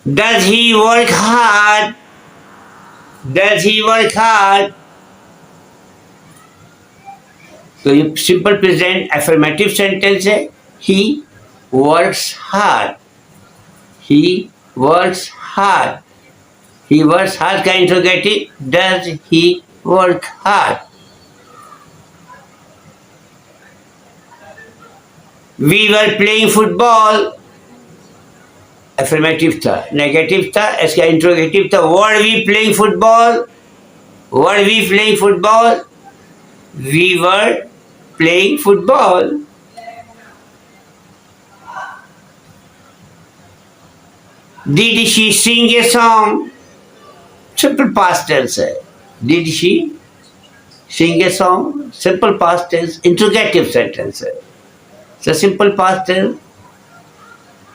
Does he work hard? Does he work hard? तो ये simple present affirmative sentence है. He works hard. He works hard. He works hard का interrogative. Does he work hard? We were playing football. Affirmative था. Negative था, इसका interrogative था. Were we playing football? Were we playing football? We were playing football. Did she sing a song? Simple past tense है. Did she sing a song? Simple past tense. Interrogative sentence है. So simple past tense.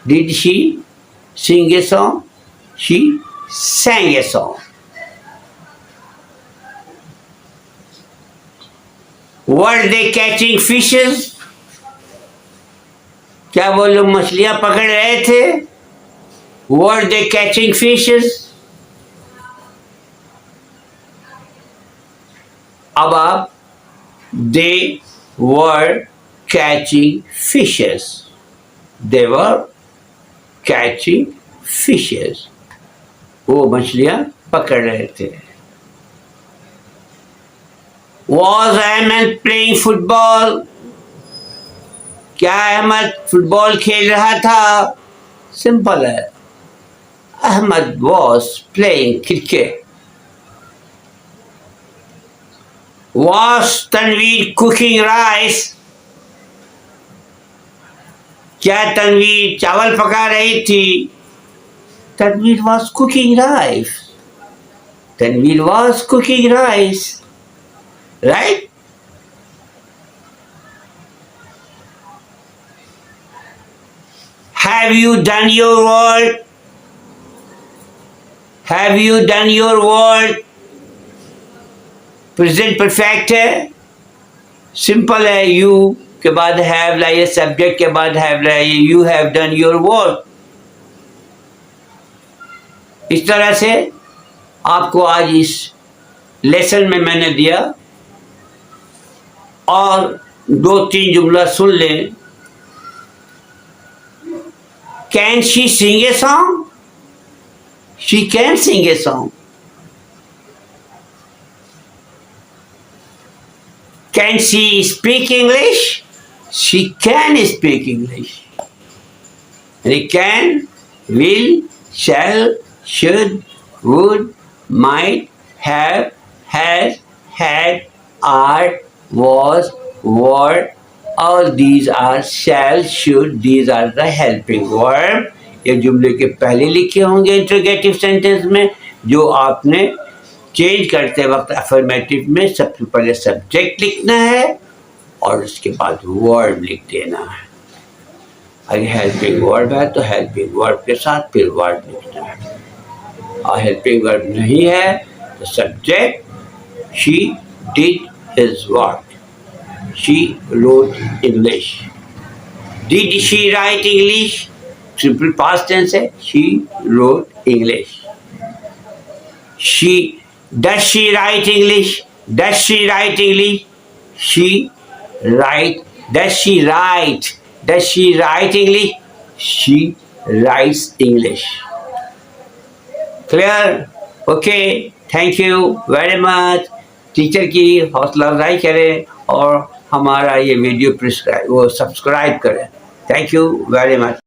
Did she sing a song? She sang a song. Were they catching fishes? क्या वो लोग मछलियां पकड़ रहे थे? Were they catching fishes? अब आप they were catching fishes. They were catching fishes. वो मछलियां पकड़ रहे थे. Was Ahmed playing football? क्या अहमद फुटबॉल खेल रहा था? सिंपल है. Ahmed was playing cricket. Was Tanweer cooking rice? क्या तनवीर चावल पका रही थी? Tanweer was cooking rice. Tanweer was cooking rice. Right? Have you done your work? Have you done your work? Present perfect है. Simple है. You के बाद have लाइए, subject के बाद have लाइए. You have done your work. इस तरह से आपको आज इस लेसन में मैंने दिया. और 2-3 जुमला सुन लें. Can she sing a song? She can sing a song. Can she speak English? She can speak English. And can, will, shall, should, would, might, have, has, had, are, was, were. All these are shall, should. These are the helping verb. ये जुमले के पहले लिखे होंगे interrogative sentence में, जो आपने change करते वक्त अफर्मेटिव में सबसे पहले सब्जेक्ट लिखना है और उसके बाद वर्ब लिख देना है. अगर हेल्पिंग वर्ब है तो हेल्पिंग वर्ब के साथ फिर वर्ब लिखना है. और हेल्पिंग वर्ब नहीं है तो subject. She did his work. She wrote English. Did she write English? Simple past tense है. She wrote English. Does she write English? Does she write English? Does she write English? She writes English. Clear? Okay. Thank you very much. Teacher की हौसला अफजाई करें और हमारा ये video subscribe करें. Thank you very much.